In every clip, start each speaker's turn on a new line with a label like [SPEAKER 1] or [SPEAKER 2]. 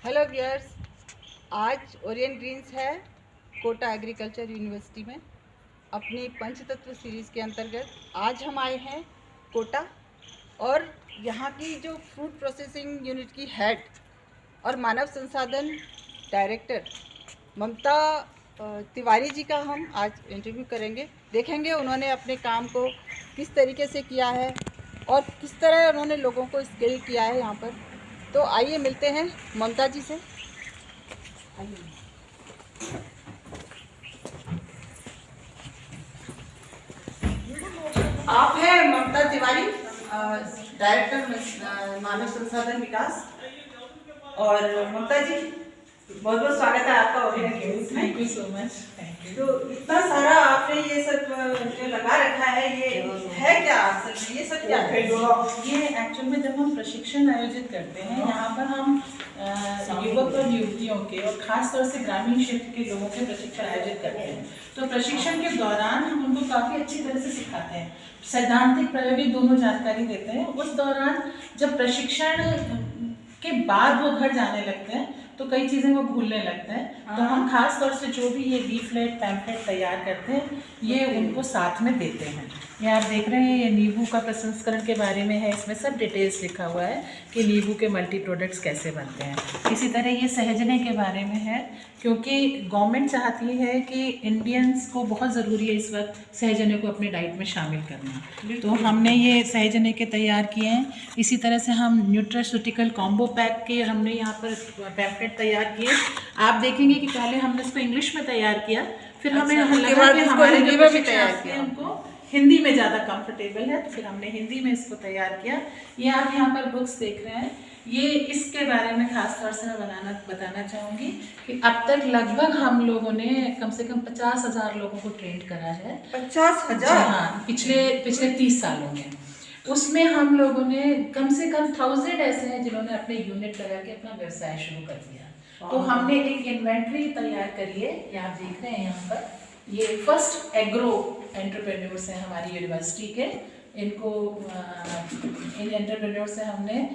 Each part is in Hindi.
[SPEAKER 1] हेलो व्यूअर्स, आज ओरिएंट ग्रीन्स है कोटा एग्रीकल्चर यूनिवर्सिटी में अपनी पंचतत्व सीरीज़ के अंतर्गत आज हम आए हैं कोटा। और यहाँ की जो फ्रूट प्रोसेसिंग यूनिट की हेड और मानव संसाधन डायरेक्टर ममता तिवारी जी का हम आज इंटरव्यू करेंगे। देखेंगे उन्होंने अपने काम को किस तरीके से किया है और किस तरह उन्होंने लोगों को स्किल किया है यहाँ पर। तो आइए मिलते हैं ममता जी से। आप हैं ममता तिवारी, डायरेक्टर मानव संसाधन विकास। और ममता जी, बहुत बहुत स्वागत है आपका ओरिएंट ग्रीन्स में।
[SPEAKER 2] Thank you so much. Thank you.
[SPEAKER 1] तो इतना सारा आपने ये सब जो लगा रखा है, ये है क्या असल में? ये सब क्या है?
[SPEAKER 2] ये एक्चुअल में जब हम प्रशिक्षण आयोजित करते हैं, यहाँ पर हम युवक और युवतियों के और खास तौर से ग्रामीण क्षेत्र के लोगों के प्रशिक्षण आयोजित करते हैं। तो प्रशिक्षण के दौरान हम उनको काफ़ी अच्छी तरह से सिखाते हैं, सैद्धांतिक प्रायोगिक दोनों जानकारी देते हैं। उस दौरान जब प्रशिक्षण के बाद वो घर जाने लगते हैं तो कई चीज़ें वो भूलने लगते हैं। तो हम खास तौर से जो भी ये लीफलेट पैम्फलेट तैयार करते हैं, ये उनको साथ में देते हैं। ये आप देख रहे हैं, ये नींबू का प्रसंस्करण के बारे में है। इसमें सब डिटेल्स लिखा हुआ है कि नींबू के मल्टी प्रोडक्ट्स कैसे बनते हैं। इसी तरह ये सहजने के बारे में है, क्योंकि गवर्नमेंट चाहती है कि इंडियंस को बहुत ज़रूरी है इस वक्त सहजने को अपने डाइट में शामिल करना। तो हमने ये सहजने के तैयार किए हैं। इसी तरह से हम न्यूट्रास्यूटिकल कॉम्बो पैक के हमने यहाँ पर पैम्फलेट तैयार किए। आप देखेंगे कि पहले हमने इसको इंग्लिश में तैयार किया, फिर हमें लगा कि हमारे
[SPEAKER 1] हिंदी में भी तैयार किया,
[SPEAKER 2] उनको हिंदी में ज़्यादा कंफर्टेबल है, तो फिर हमने हिंदी में इसको तैयार किया। ये आप यहाँ पर बुक्स देख रहे हैं, ये इसके बारे में खास तौर से मैं बताना चाहूँगी कि अब तक लगभग हम लोगों ने कम से कम 50,000 लोगों को ट्रेंड करा है।
[SPEAKER 1] 50,000?
[SPEAKER 2] हाँ, पिछले 30 सालों में। उसमें हम लोगों ने कम से कम 1000 ऐसे हैं जिन्होंने अपने यूनिट लगा के अपना व्यवसाय शुरू कर दिया। तो हमने एक इन्वेंट्री तैयार करी है, ये आप देख रहे हैं यहाँ पर। ये फर्स्ट एग्रो एंटरप्रेन्योर्स हैं हमारी यूनिवर्सिटी के। इनको इन एंटरप्रेन्योर से हमने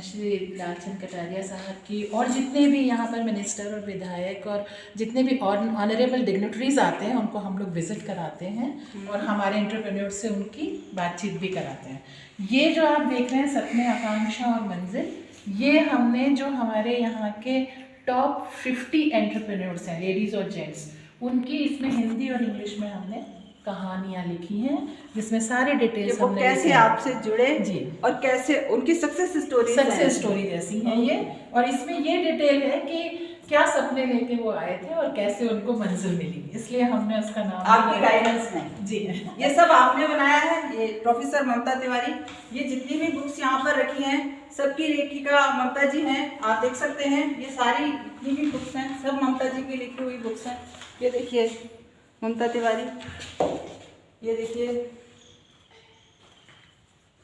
[SPEAKER 2] श्री लालचंद कटारिया साहब की और जितने भी यहाँ पर मिनिस्टर और विधायक और जितने भी ऑनरेबल डिग्निटरीज आते हैं उनको हम लोग विजिट कराते हैं और हमारे एंटरप्रेन्योर से उनकी बातचीत भी कराते हैं। ये जो आप देख रहे हैं सपने, आकांक्षा और मंजिल, ये हमने जो हमारे यहाँ के टॉप 50 एंटरप्रेन्योर्स हैं, लेडीज़ और जेंट्स, उनकी इसमें हिंदी और इंग्लिश में हमने कहानियाँ लिखी हैं, जिसमें सारे डिटेल्स हमने
[SPEAKER 1] कैसे आपसे जुड़े
[SPEAKER 2] जी
[SPEAKER 1] और कैसे उनकी सक्सेस स्टोरी
[SPEAKER 2] जैसी हैं ये। और इसमें ये डिटेल है कि क्या सपने लेके वो आए थे और कैसे उनको मंजिल मिली, इसलिए हमने उसका नाम
[SPEAKER 1] आपकी गाइडेंस में
[SPEAKER 2] जी
[SPEAKER 1] ये सब आपने बनाया है। ये प्रोफेसर ममता तिवारी, ये जितनी भी बुक्स यहाँ पर रखी हैं सबकी लेखिका ममता जी हैं। आप देख सकते हैं ये सारी जितनी भी बुक्स हैं सब ममता जी की लिखी हुई बुक्स हैं। ये देखिए ममता तिवारी, ये देखिए।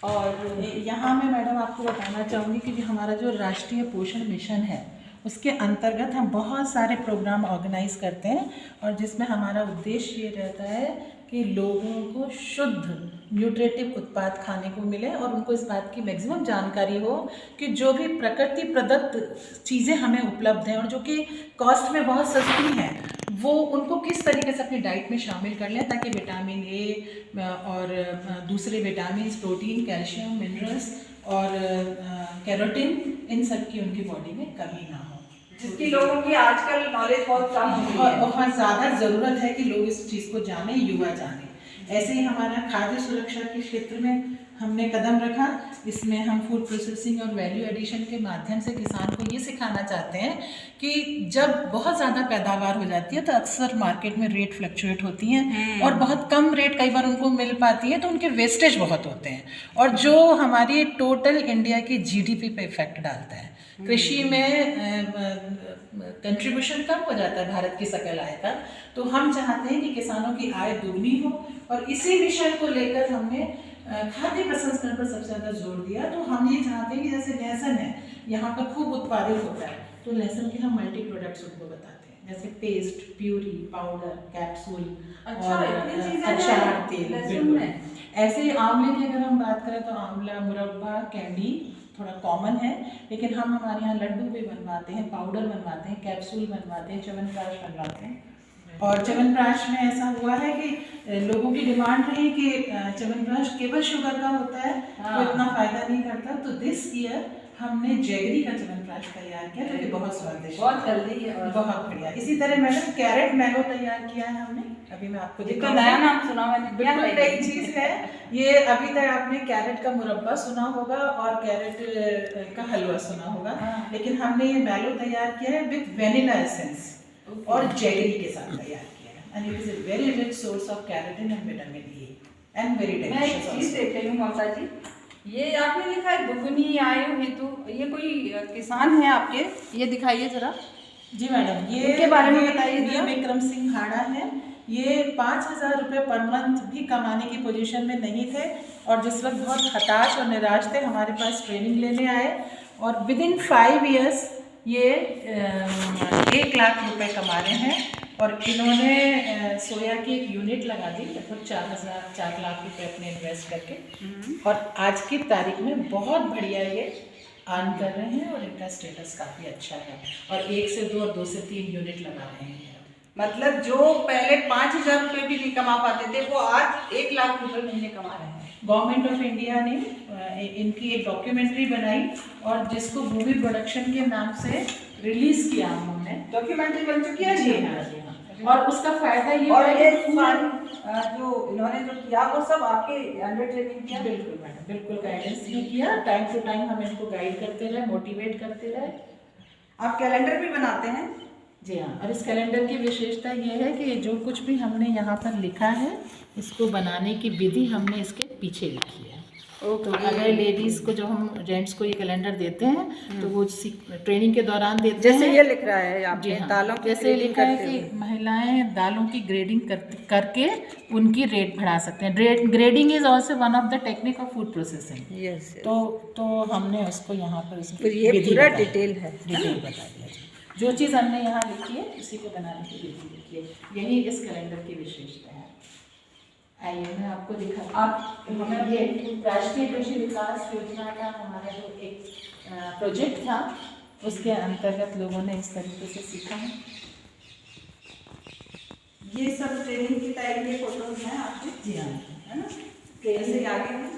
[SPEAKER 2] और यहाँ मैं मैडम आपको बताना चाहूँगी कि जो हमारा जो राष्ट्रीय पोषण मिशन है उसके अंतर्गत हम बहुत सारे प्रोग्राम ऑर्गेनाइज करते हैं, और जिसमें हमारा उद्देश्य ये रहता है कि लोगों को शुद्ध न्यूट्रिटिव उत्पाद खाने को मिले और उनको इस बात की मैक्सिमम जानकारी हो कि जो भी प्रकृति प्रदत्त चीज़ें हमें उपलब्ध हैं और जो कि कॉस्ट में बहुत सस्ती हैं, वो उनको किस तरीके से अपनी डाइट में शामिल कर लें ताकि विटामिन ए और दूसरे विटामिन, प्रोटीन, कैल्शियम, मिनरल्स और कैरोटीन, इन सब की उनकी बॉडी में कमी ना हो,
[SPEAKER 1] जिसकी लोगों की आजकल नॉलेज बहुत कम हो है।
[SPEAKER 2] बहुत ज़्यादा ज़रूरत है कि लोग इस चीज़ को जाने, युवा जाने। ऐसे ही हमारा खाद्य सुरक्षा के क्षेत्र में हमने कदम रखा। इसमें हम फूड प्रोसेसिंग और वैल्यू एडिशन के माध्यम से किसान को ये सिखाना चाहते हैं कि जब बहुत ज़्यादा पैदावार हो जाती है तो अक्सर मार्केट में रेट फ्लक्चुएट होती हैं और बहुत कम रेट कई बार उनको मिल पाती है, तो उनके वेस्टेज बहुत होते हैं और जो हमारी टोटल इंडिया की जीडीपी पे इफेक्ट डालता है। कृषि में कंट्रीब्यूशन कम हो जाता है भारत की सकल आय का। तो हम चाहते हैं कि किसानों की आय दुगनी हो, और इसी विषय को लेकर हमने खाद्य प्रसंस्करण पर सबसे ज़्यादा जोर दिया। तो हम ये चाहते हैं कि जैसे लहसुन है यहाँ पर खूब उत्पादित होता है, तो लहसुन के हम मल्टी प्रोडक्ट्स उनको बताते हैं, जैसे पेस्ट, प्यूरी, पाउडर, कैप्सूल और अचार तेल। बिल्कुल ऐसे ही आंवले की अगर हम बात करें तो आंवला मुरब्बा, कैंडी थोड़ा कॉमन है, लेकिन हम हमारे यहाँ लड्डू भी बनवाते हैं, पाउडर बनवाते हैं, कैप्सूल बनवाते हैं, च्यवनप्राश बनवाते हैं। और च्यवनप्राश में ऐसा हुआ है कि लोगों की डिमांड रही कि च्यवनप्राश केवल शुगर का होता है, तो इतना फायदा नहीं करता, तो दिस ईयर हमने जैगरी का च्यवनप्राश तैयार किया जो कि बहुत स्वादिष्ट,
[SPEAKER 1] बहुत हेल्दी है,
[SPEAKER 2] बहुत बढ़िया। इसी तरह मैडम कैरेट मैंगो तैयार किया है हमने, अभी मैं आपको
[SPEAKER 1] तो नया नाम सुना मैंने,
[SPEAKER 2] बिल्कुल नई चीज़ है ये। अभी तक आपने कैरेट का मुरब्बा सुना होगा और कैरेट का हलवा सुना होगा, लेकिन हमने ये मैलो तैयार किया है विद वेनिला एसेंस और जैगरी के साथ तैयार किया है, and it is a very rich source of carotene and vitamin E and very
[SPEAKER 1] मैं एक चीज़ देख रही हूँ ममता जी, ये आपने लिखा है दुगुनी आयु हेतु, ये कोई किसान है आपके, ये दिखाइए जरा।
[SPEAKER 2] जी मैडम, ये
[SPEAKER 1] के बारे में बताइए।
[SPEAKER 2] ये विक्रम सिंह हाड़ा है, ये 5,000 रुपये पर मंथ भी कमाने की पोजीशन में नहीं थे, और जिस वक्त बहुत हताश और निराश थे हमारे पास ट्रेनिंग लेने आए, और विद इन 5 years ये 1 लाख रुपए कमा रहे हैं। और इन्होंने सोया की एक यूनिट लगा दी, लगभग 4 लाख रुपए अपने इन्वेस्ट करके, और आज की तारीख में बहुत बढ़िया ये अर्न कर रहे हैं और इनका स्टेटस काफ़ी अच्छा है, और 1 से 2 और 2 से 3 यूनिट लगा रहे हैं।
[SPEAKER 1] मतलब जो पहले 5,000 रुपये भी नहीं कमा पाते थे, वो आज 1 लाख रुपए महीने कमा रहे हैं।
[SPEAKER 2] गवर्नमेंट ऑफ इंडिया ने इनकी एक डॉक्यूमेंट्री बनाई और जिसको भूमि प्रोडक्शन के नाम से रिलीज किया उन्होंने।
[SPEAKER 1] डॉक्यूमेंट्री बन चुकी है?
[SPEAKER 2] जी हाँ, जी हाँ। और उसका फायदा ये
[SPEAKER 1] और ये
[SPEAKER 2] जो
[SPEAKER 1] इन्होंने जो किया वो सब आपके अंडर ट्रेनिंग किया?
[SPEAKER 2] बिल्कुल मैडम, बिल्कुल गाइडेंस में किया, टाइम टू टाइम हम इनको गाइड करते रहे, मोटिवेट करते रहे।
[SPEAKER 1] आप कैलेंडर भी बनाते हैं?
[SPEAKER 2] जी हाँ, और इस कैलेंडर की विशेषता ये है कि जो कुछ भी हमने यहाँ पर लिखा है, इसको बनाने की विधि हमने इसके पीछे लिखी है। तो अगर लेडीज़ को, जो हम जेंट्स को ये कैलेंडर देते हैं तो वो ट्रेनिंग के दौरान देते हैं।
[SPEAKER 1] जैसे ये लिख रहा है आपने,
[SPEAKER 2] हाँ,
[SPEAKER 1] दालों की
[SPEAKER 2] जैसे लिखा है कि महिलाएं दालों की ग्रेडिंग करके उनकी रेट बढ़ा सकते हैं। Grading is also one of the technique of food processing.
[SPEAKER 1] Yes.
[SPEAKER 2] तो हमने उसको यहाँ पर
[SPEAKER 1] फिर ये पूरा डिटेल है,
[SPEAKER 2] डिटेल बता दिया। जो चीज़ हमने यहाँ लिखी है उसी को बनाने की विधि लिखी है, यही इस कैलेंडर की विशेषता है। आइए मैं आपको दिखा, आप ये राष्ट्रीय कृषि विकास योजना का हमारा जो एक प्रोजेक्ट था, उसके अंतर्गत लोगों ने इस तरीके से सीखा है।
[SPEAKER 1] ये सब ट्रेनिंग की तैयारी के फोटोज हैं आपके?
[SPEAKER 2] जी हाँ,
[SPEAKER 1] है ना? कैसे आगे हैं?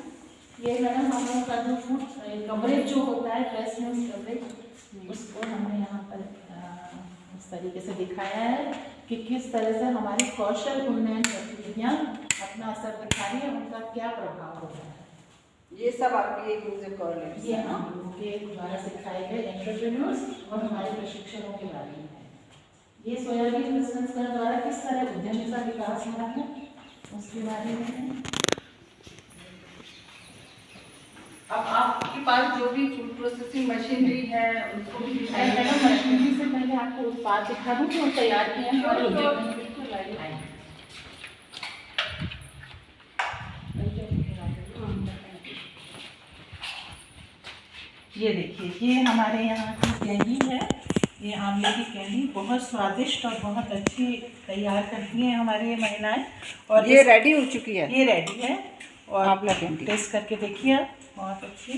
[SPEAKER 2] ये मैडम हम लोग का जो कवरेज जो होता है, ड्रेस न्यूज कवरेज, उसको हमने यहाँ पर इस तरीके से दिखाया है कि किस तरह से हमारी कौशल उन्नयन गतिविधियाँ अपना असर दिखा रही है, उनका क्या प्रभाव हो रहा है।
[SPEAKER 1] ये सब आपकी एक यूजर कॉर्नर,
[SPEAKER 2] ये हम लोगों के द्वारा सिखाए गए एंटरप्रेन्योर्स और हमारे प्रशिक्षकों के बारे में है। ये सोयाबीन प्रसंस्करण द्वारा किस तरह उद्यमी का विकास हो रहा है, उसके बारे में है।
[SPEAKER 1] अब आपके पास जो भी फूड प्रोसेसिंग मशीनरी है उसको भी दिखाइए।
[SPEAKER 2] मैडम, मशीनरी से पहले आपको उत्पाद दिखा दूँ जो तैयार किए हैं हमारे उद्योग में। ये देखिए, ये हमारे यहाँ की कैंडी है, ये आंवले की कैंडी बहुत स्वादिष्ट और बहुत अच्छी तैयार करती हैं हमारी ये महिलाएं। और
[SPEAKER 1] ये रेडी हो चुकी है?
[SPEAKER 2] ये रेडी है, और
[SPEAKER 1] आंवला कैंडी
[SPEAKER 2] टेस्ट करके देखिए, बहुत अच्छी।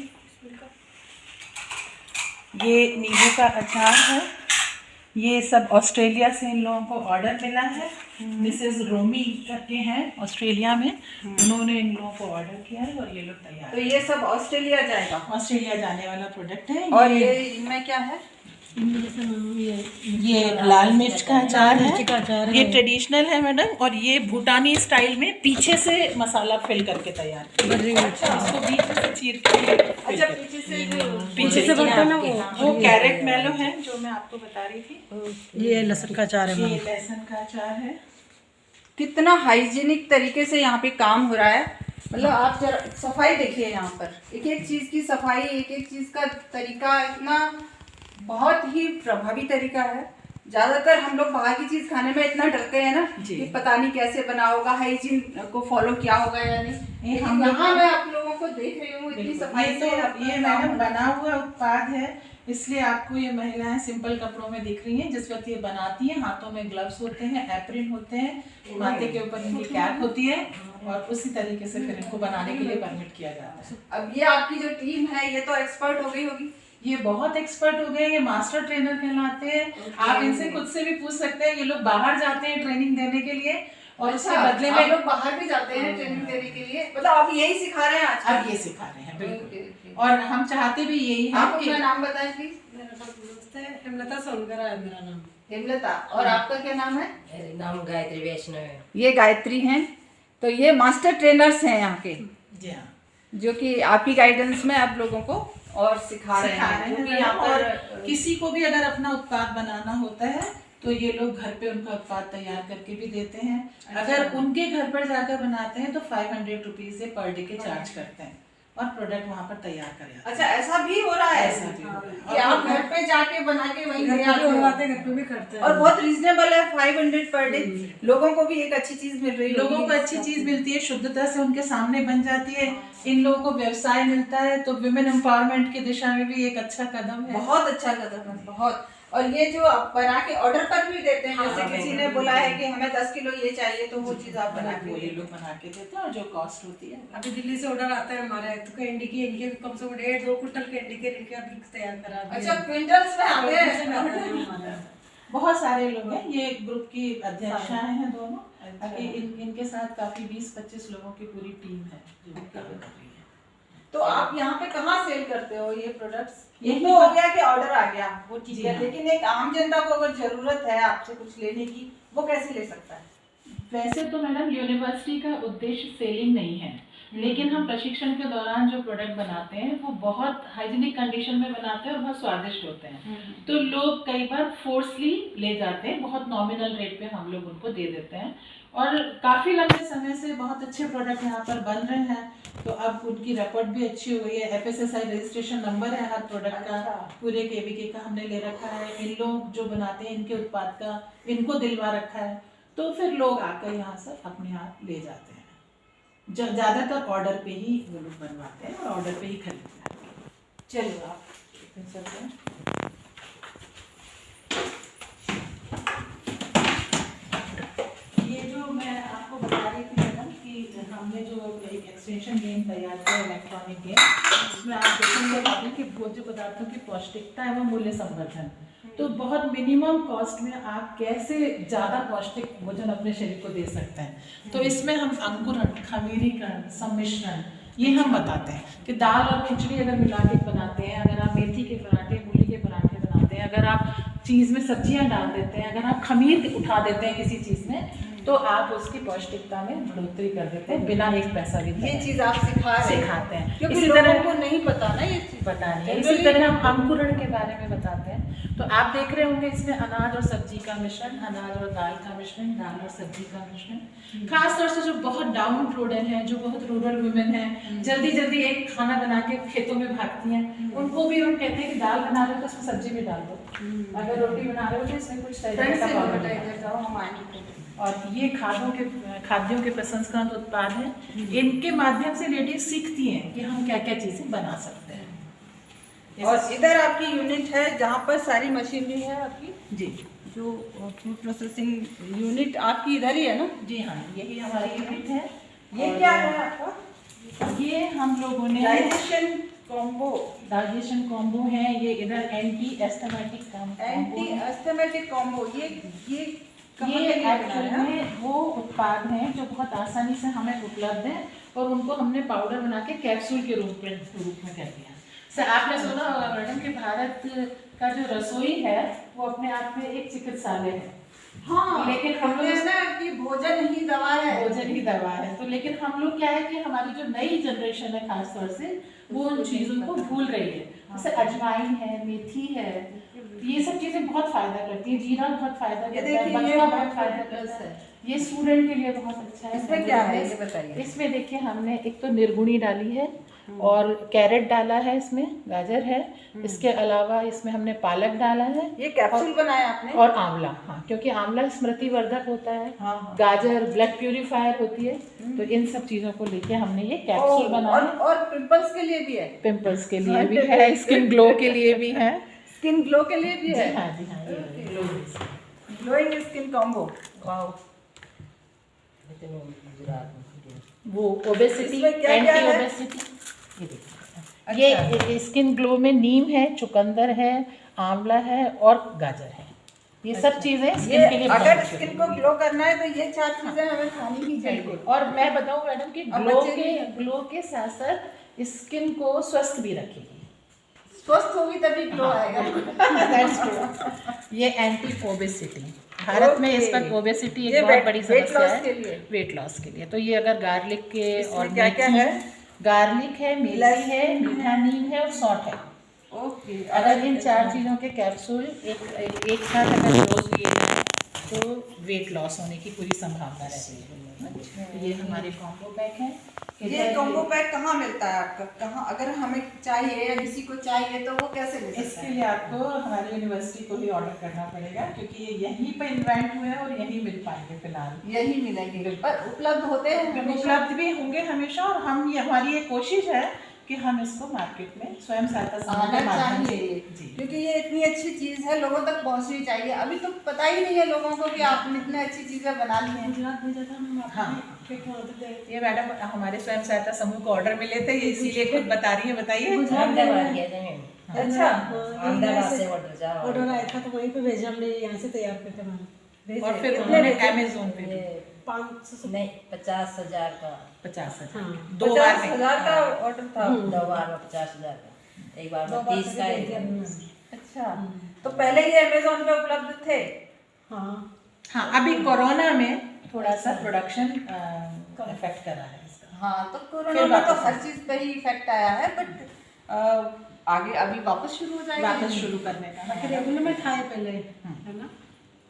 [SPEAKER 2] ये नींबू का अचार है, ये सब ऑस्ट्रेलिया से इन लोगों को ऑर्डर मिला है। मिसेस रोमी करके हैं ऑस्ट्रेलिया में, उन्होंने इन लोगों को ऑर्डर किया है और ये लोग तैयार।
[SPEAKER 1] तो ये सब ऑस्ट्रेलिया जाएगा?
[SPEAKER 2] ऑस्ट्रेलिया जाने वाला प्रोडक्ट है।
[SPEAKER 1] और ये इनमें क्या है?
[SPEAKER 2] ये लाल मिर्च का अचार है, ये ट्रेडिशनल है मैडम, और ये भूटानी स्टाइल में पीछे से मसाला फिल करके तैयार किया। अच्छा, इसको बीच से चीर के,
[SPEAKER 1] अच्छा
[SPEAKER 2] पीछे से बनता ना वो कैरेट मैलो है जो मैं आपको बता रही थी।
[SPEAKER 3] ये लहसुन का अचार है,
[SPEAKER 2] ये लहसुन का अचार है।
[SPEAKER 1] कितना हाइजीनिक तरीके से यहाँ पे काम हो रहा है, मतलब आप जरा सफाई देखिए यहाँ पर, एक एक चीज़ की सफाई, एक एक चीज़ का तरीका इतना बहुत ही प्रभावी तरीका है। ज़्यादातर हम लोग बाहर की चीज़ खाने में इतना डरते हैं ना कि पता नहीं कैसे बना होगा, हाइजीन को फॉलो किया होगा या नहीं। यहाँ मैं आप लोगों को देख रही हूँ इतनी सफाई से।
[SPEAKER 2] ये मैडम बना हुआ उत्पाद है, इसलिए आपको ये महिलाएं सिंपल कपड़ों में दिख रही हैं। जिस वक्त ये बनाती हैं हाथों में ग्लव्स होते हैं, एप्रिन होते हैं, माथे के ऊपर इनकी कैप होती है और उसी तरीके से फिर इनको बनाने के लिए परमिट किया जाता है।
[SPEAKER 1] अब ये आपकी जो टीम है ये तो एक्सपर्ट हो गई होगी।
[SPEAKER 2] ये बहुत एक्सपर्ट हो गए, ये मास्टर ट्रेनर कहलाते हैं। आप इनसे खुद से भी पूछ सकते हैं। ये लोग बाहर जाते हैं ट्रेनिंग देने के लिए और उसके बदले में
[SPEAKER 1] लोग बाहर भी जाते हैं ट्रेनिंग देने के लिए, मतलब आप यही सिखा रहे हैं आज?
[SPEAKER 2] अब ये सिखा रहे हैं बिल्कुल। और हम चाहते भी यही है।
[SPEAKER 1] आप अपना नाम बताएं प्लीज।
[SPEAKER 3] हेमलता सोनकर है मेरा नाम।
[SPEAKER 1] हेमलता, और आपका क्या नाम है?
[SPEAKER 3] मेरा नाम गायत्री वैष्णव है।
[SPEAKER 1] ये गायत्री हैं, तो ये मास्टर ट्रेनर्स हैं यहाँ के,
[SPEAKER 2] जी हाँ,
[SPEAKER 1] जो कि आपकी गाइडेंस में आप लोगों को और सिखा रहे हैं।
[SPEAKER 2] क्योंकि यहाँ पर किसी को भी अगर अपना उत्पाद बनाना होता है तो ये लोग घर पे उनका उत्पाद तैयार करके भी देते हैं। अगर उनके घर पर जाकर बनाते हैं तो 500 रुपीज पर डे के चार्ज करते हैं और प्रोडक्ट वहाँ पर तैयार कर जाते हैं।
[SPEAKER 1] अच्छा, ऐसा भी हो रहा है?
[SPEAKER 2] ऐसा भी हो रहा है।
[SPEAKER 1] कि आप घर पे जाके बना के वहीं
[SPEAKER 3] घर
[SPEAKER 1] ले
[SPEAKER 3] पे
[SPEAKER 1] आते
[SPEAKER 3] भी
[SPEAKER 1] हो?
[SPEAKER 3] बनवाते हैं, घर पे भी करते हैं।
[SPEAKER 1] और बहुत रीजनेबल है, 500 पर डे। लोगों को भी एक अच्छी चीज मिल रही है,
[SPEAKER 2] लोगों को अच्छी चीज मिलती है, शुद्धता से उनके सामने बन जाती है। इन लोगों को व्यवसाय मिलता है, तो विमेन एम्पावरमेंट की दिशा में भी एक अच्छा कदम है।
[SPEAKER 1] बहुत अच्छा कदम है, बहुत। और ये जो आप बना के ऑर्डर पर भी देते हैं, जैसे किसी ने बोला है कि हमें 10 किलो ये चाहिए, तो वो चीज आप बना के
[SPEAKER 2] ये लोग बना के देते हैं और जो कॉस्ट होती है।
[SPEAKER 3] अभी दिल्ली से ऑर्डर आता है हमारे, तो कैंडी की इनके कम से कम 1.5-2 कुंटल कैंडी के इनके अभी तैयार करा दिए।
[SPEAKER 1] अच्छा, क्विंटल्स में आते हैं।
[SPEAKER 2] बहुत सारे लोग हैं, ये ग्रुप की अध्यक्षाएं हैं दोनों। इनके साथ काफी 20-25 लोगों की पूरी टीम है जो काम कर रही है।
[SPEAKER 1] तो आप यहाँ पे कहाँ सेल करते हो ये प्रोडक्ट्स? ये
[SPEAKER 2] यही
[SPEAKER 1] तो हो गया कि ऑर्डर आ गया, वो ठीक है,
[SPEAKER 2] हाँ।
[SPEAKER 1] लेकिन एक आम जनता को अगर जरूरत है आपसे कुछ लेने की, वो कैसे ले सकता है?
[SPEAKER 2] वैसे तो मैडम यूनिवर्सिटी का उद्देश्य सेलिंग नहीं है, लेकिन हम प्रशिक्षण के दौरान जो प्रोडक्ट बनाते हैं वो बहुत हाइजीनिक कंडीशन में बनाते हैं और बहुत स्वादिष्ट होते हैं। तो लोग कई बार फोर्सली ले जाते हैं, बहुत नॉमिनल रेट पे हम लोग उनको दे देते हैं और काफ़ी लंबे समय से बहुत अच्छे प्रोडक्ट यहाँ पर बन रहे हैं। तो अब उनकी रिकॉर्ड भी अच्छी हो गई है, FSSAI रजिस्ट्रेशन नंबर है हर प्रोडक्ट का, पूरे KVK का हमने ले रखा है। इन लोग जो बनाते हैं इनके उत्पाद का इनको दिलवा रखा है, तो फिर लोग आकर यहाँ से अपने आप ले जाते हैं। ज़्यादातर ऑर्डर पे ही वो लोग बनवाते हैं और ऑर्डर पे ही खरीदते हैं।
[SPEAKER 1] चलो आप
[SPEAKER 2] चलते हैं। ये जो मैं आपको बता रही थी मैडम कि हमने जो एक एक्सटेंशन गेम तैयार किया, इलेक्ट्रॉनिक गेम, उसमें आप देखेंगे कि भोज्य पदार्थों की पौष्टिकता एवं मूल्य संवर्धन। तो बहुत मिनिमम कॉस्ट में आप कैसे ज़्यादा पौष्टिक भोजन अपने शरीर को दे सकते हैं। तो इसमें हम अंकुरण, खमीरीकरण, सम्मिश्रण ये हम बताते हैं कि दाल और खिचड़ी अगर मिला के बनाते हैं, अगर आप मेथी के पराठे, मूली के पराठे बनाते हैं, अगर आप चीज़ में सब्जियां डाल देते हैं, अगर आप खमीर उठा देते हैं किसी चीज़ में, तो आप उसकी पौष्टिकता में बढ़ोतरी कर देते हैं बिना एक पैसा भी।
[SPEAKER 1] ये चीज आप सिखाते हैं,
[SPEAKER 2] क्योंकि
[SPEAKER 1] इसी तरह को नहीं पता ना ये चीज
[SPEAKER 2] बतानी है। इसी तरह हम अंकुरण के बारे में बताते हैं। तो आप देख रहे होंगे इसमें अनाज और सब्जी का मिश्रण, अनाज और दाल का मिश्रण, दाल और सब्जी का मिश्रण। खास तौर से जो बहुत डाउन रोडर हैं, जो बहुत रूरल वुमेन हैं, जल्दी जल्दी एक खाना बना के खेतों में भागती हैं, उनको भी हम कहते हैं कि दाल बना रहे हो तो उसमें सब्जी भी डाल दो, अगर रोटी बना रहे हो तो इसमें कुछ और ये खाद्यों के प्रसंस्करण उत्पाद हैं। इनके माध्यम से लेडीज सीखती हैं कि हम क्या क्या चीज़ें बना सकते हैं।
[SPEAKER 1] और इधर आपकी यूनिट है जहाँ पर सारी मशीनरी है आपकी,
[SPEAKER 2] जी,
[SPEAKER 1] जो फूड प्रोसेसिंग यूनिट आपकी इधर ही है ना?
[SPEAKER 2] जी हाँ, यही हमारी यूनिट है।
[SPEAKER 1] ये क्या है आपका?
[SPEAKER 2] ये हम लोगों ने
[SPEAKER 1] डाइजेशन कॉम्बो है।
[SPEAKER 2] ये इधर एंटी एस्थमेटिक
[SPEAKER 1] कॉम्बो,
[SPEAKER 2] ये एक्चुअल में वो उत्पाद हैं जो बहुत आसानी से हमें उपलब्ध हैं और उनको हमने पाउडर बना के कैप्सूल के रूप में कर दिया। सर आपने सुना होगा मैडम कि भारत का जो रसोई है वो अपने आप में एक चिकित्सालय है।
[SPEAKER 1] हाँ,
[SPEAKER 2] लेकिन हम लोग
[SPEAKER 1] ना कि भोजन ही दवा है,
[SPEAKER 2] तो लेकिन हम लोग क्या है कि हमारी जो नई जनरेशन है खास तौर से वो उन चीज़ों को भूल रही है। जैसे अजवाइन है, मेथी है, ये सब चीज़ें बहुत फायदा करती है, जीरा बहुत फायदा करता है, बथुआ बहुत फायदा करता है, ये स्टूडेंट के लिए बहुत अच्छा है।
[SPEAKER 1] इसमें क्या है ये बताइए?
[SPEAKER 2] इसमें देखिए हमने एक तो निर्गुणी डाली है और कैरेट डाला है, इसमें गाजर है, इसके अलावा इसमें हमने पालक डाला है।
[SPEAKER 1] ये कैप्सूल बनाया आपने?
[SPEAKER 2] और आंवला, हाँ, क्योंकि आंवला स्मृति वर्धक होता है। हाँ। गाजर ब्लड प्यूरिफायर होती है, तो इन सब चीज़ों को लेके हमने ये कैप्सूल बनाया।
[SPEAKER 1] और पिंपल्स के लिए भी है?
[SPEAKER 2] पिंपल्स के लिए भी है, स्किन ग्लो के लिए भी है।
[SPEAKER 1] स्किन ग्लो के लिए भी है।
[SPEAKER 2] जी हाँ, ये
[SPEAKER 1] ग्लोइंग स्किन कॉम्बो। वाओ।
[SPEAKER 2] वो ओबेसिटी,
[SPEAKER 1] इसमें क्या क्या
[SPEAKER 2] एंटी
[SPEAKER 1] है?
[SPEAKER 2] ओबेसिटी, ये देखिए ये स्किन ग्लो में नीम है, चुकंदर है, आंवला है और गाजर है। ये सब चीजें
[SPEAKER 1] ये
[SPEAKER 2] स्किन के लिए बहुत
[SPEAKER 1] अगर
[SPEAKER 2] अच्छी
[SPEAKER 1] स्किन
[SPEAKER 2] होती
[SPEAKER 1] को
[SPEAKER 2] हैं।
[SPEAKER 1] ग्लो करना है तो ये 4 चीजें हमें खानी ही चाहिए।
[SPEAKER 2] बिल्कुल। और मैं बताऊं मैडम कि
[SPEAKER 1] अब बच्चे भी
[SPEAKER 2] ग्लो के साथ साथ स्किन को स्वस्थ भी रखेगी।
[SPEAKER 1] स्वस्थ होगी तभी ग्लो आएगा।
[SPEAKER 2] That's true। ये एंटी ओबेसिटी, भारत में इस वक्त ओबेसिटी
[SPEAKER 1] ये
[SPEAKER 2] एक बहुत बड़ी
[SPEAKER 1] weight
[SPEAKER 2] समस्या
[SPEAKER 1] loss
[SPEAKER 2] है
[SPEAKER 1] के लिए।
[SPEAKER 2] वेट लॉस के लिए। तो ये अगर गार्लिक के
[SPEAKER 1] इसमें
[SPEAKER 2] और
[SPEAKER 1] क्या क्या
[SPEAKER 2] मेथी,
[SPEAKER 1] है?
[SPEAKER 2] गार्लिक है, मेथी है, मीठा नीम है और सौंठ है।
[SPEAKER 1] ओके।
[SPEAKER 2] अगर इन 4 चीज़ों के कैप्सूल एक साथ अगर डोज लिए जाए तो वेट लॉस होने की पूरी संभावना रहती है। तो ये हमारे कॉम्बो पैक है।
[SPEAKER 1] ये कॉम्बो पैक कहाँ मिलता है आपका? कहाँ अगर हमें चाहिए या किसी को चाहिए तो वो कैसे ले सकता
[SPEAKER 2] इसके
[SPEAKER 1] है?
[SPEAKER 2] लिए आपको हमारी यूनिवर्सिटी को ही ऑर्डर करना पड़ेगा, क्योंकि ये यहीं पे इन्वेंट हुए हैं और यहीं मिल पाएंगे फिलहाल।
[SPEAKER 1] यही मिलेंगे पर उपलब्ध होते हैं हमेशा?
[SPEAKER 2] उपलब्ध भी होंगे हमेशा। और हम ये हमारी ये कोशिश है कि हम इसको मार्केट में स्वयं सहायता समूह
[SPEAKER 1] आना
[SPEAKER 2] के माध्यम से
[SPEAKER 1] चाहिए
[SPEAKER 2] जी
[SPEAKER 1] क्योंकि ये इतनी अच्छी चीज है, लोगों तक पहुंचनी चाहिए। अभी तो पता ही नहीं है लोगों को कि आपने इतनी अच्छी चीजें बना ली हैं।
[SPEAKER 3] गुजरात भेजा था हम
[SPEAKER 2] हाँ।
[SPEAKER 3] आपने
[SPEAKER 2] ये मैडम हमारे स्वयं सहायता समूह को ऑर्डर मिले थे, ये इसीलिए खुद बता रही है। बताइए।
[SPEAKER 4] अहमदाबाद गया था मैम।
[SPEAKER 1] अच्छा।
[SPEAKER 4] अहमदाबाद से
[SPEAKER 3] ऑर्डर आया था तो वहीं पे भेजा हमने, यहाँ से तैयार करके मैम।
[SPEAKER 2] और फिर उन्होंने अमेजोन पे भी
[SPEAKER 3] 500
[SPEAKER 4] नहीं 50,000 का
[SPEAKER 2] 50,000
[SPEAKER 3] हाँ।
[SPEAKER 2] 2 बार में।
[SPEAKER 1] 50,000 का ऑर्डर था।
[SPEAKER 4] 2 बार में 50,000 का, एक बार में 30 का एक बार में 20।
[SPEAKER 1] अच्छा, तो पहले ये अमेजोन पे उपलब्ध थे?
[SPEAKER 3] हाँ
[SPEAKER 2] हाँ, अभी कोरोना में थोड़ा सा प्रोडक्शन इफेक्ट कर रहा है इसका।
[SPEAKER 1] हाँ, तो कोरोना में तो हर चीज पे ही इफेक्ट आया है, बट आगे अभी वापस शुरू हो जाएगा।
[SPEAKER 2] वापस शुरू करने का
[SPEAKER 3] बाकी रेगुलर में था ये पहले, है ना।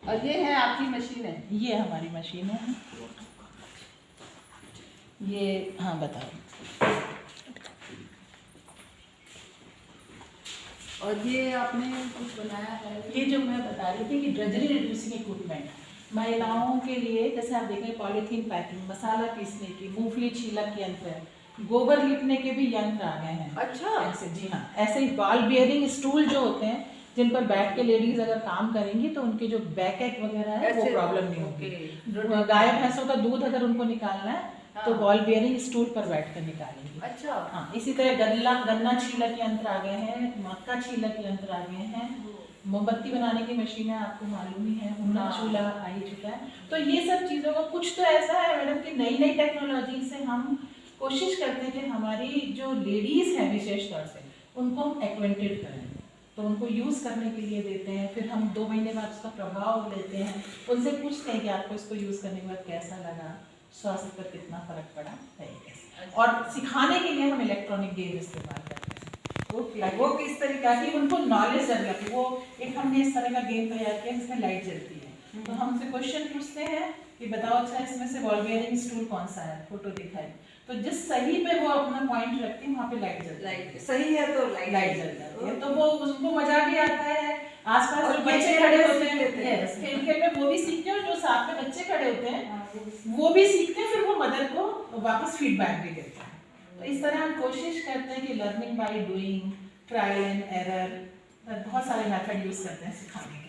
[SPEAKER 1] और ये है आपकी मशीन है?
[SPEAKER 2] ये हमारी मशीन है। ये हाँ बताओ।
[SPEAKER 1] और ये आपने कुछ बनाया है?
[SPEAKER 2] ये जो मैं बता रही थी कि ड्रजरी रिड्यूसिंग इक्विपमेंट महिलाओं के लिए, जैसे आप देखें पॉलीथीन पैकिंग, मसाला पीसने की, मूंगफली छीलक यंत्र, गोबर लिपने के भी यंत्र आ गए हैं।
[SPEAKER 1] अच्छा।
[SPEAKER 2] ऐसे जी हाँ, ऐसे ही बॉल बियरिंग स्टूल जो होते हैं जिन पर बैठ के लेडीज अगर काम करेंगी तो उनके जो बैक एक वगैरह है वो प्रॉब्लम नहीं होगी। गाय भैंसों का दूध अगर उनको निकालना है तो बॉल बियरिंग स्टूल पर बैठ कर निकालेंगे।
[SPEAKER 1] अच्छा।
[SPEAKER 2] हाँ, इसी तरह गन्ना छीलक यंत्र आ गए हैं, मक्का छीलक यंत्र आ गए हैं, मोमबत्ती बनाने की मशीनें आपको मालूम ही है, उन्नत चूल्हा आ ही चुका है। तो ये सब चीज़ों का कुछ तो ऐसा है मैडम कि नई नई टेक्नोलॉजी से हम कोशिश करते हैं कि हमारी जो लेडीज़ हैं विशेष तौर से उनको हम एक्वेंटेड करें, तो उनको यूज़ करने के लिए देते हैं। फिर हम 2 महीने बाद उसका प्रभाव लेते हैं, उनसे पूछते हैं कि आपको इसको यूज़ करने के बाद कैसा लगा, स्वास्थ्य पर कितना फर्क पड़ा है कैसे। और सिखाने के लिए हम इलेक्ट्रॉनिक गेम इस्तेमाल करते हैं।
[SPEAKER 1] ओके।
[SPEAKER 2] वो किस तरीका की उनको नॉलेज डेवलप है। वो एक हमने इस तरह का गेम तैयार किया जिसमें लाइट जलती है, तो हम उनसे क्वेश्चन पूछते हैं कि बताओ अच्छा इसमें से बॉल बियरिंग स्टूल कौन सा है, फोटो दिखाई, तो जिस सही पे वो अपना पॉइंट रखती है वहाँ पे लाइट जलती है।
[SPEAKER 1] लाइट सही है तो
[SPEAKER 2] लाइट जल जाती है, तो वो उसको मजा भी आता है। आसपास
[SPEAKER 1] और
[SPEAKER 2] जो बच्चे
[SPEAKER 1] खेल
[SPEAKER 2] खड़े
[SPEAKER 1] खेल
[SPEAKER 2] होते
[SPEAKER 1] में
[SPEAKER 2] हैं,
[SPEAKER 1] सीख लेते हैं।
[SPEAKER 2] yes, खेल खेल में वो भी सीखते हैं और जो साथ में बच्चे खड़े होते हैं वो भी सीखते हैं, फिर वो मदर को वापस फीडबैक भी देते हैं। तो इस तरह हम कोशिश करते हैं कि learning by doing, trial and error, बहुत सारे मेथड यूज करते हैं सिखाने के।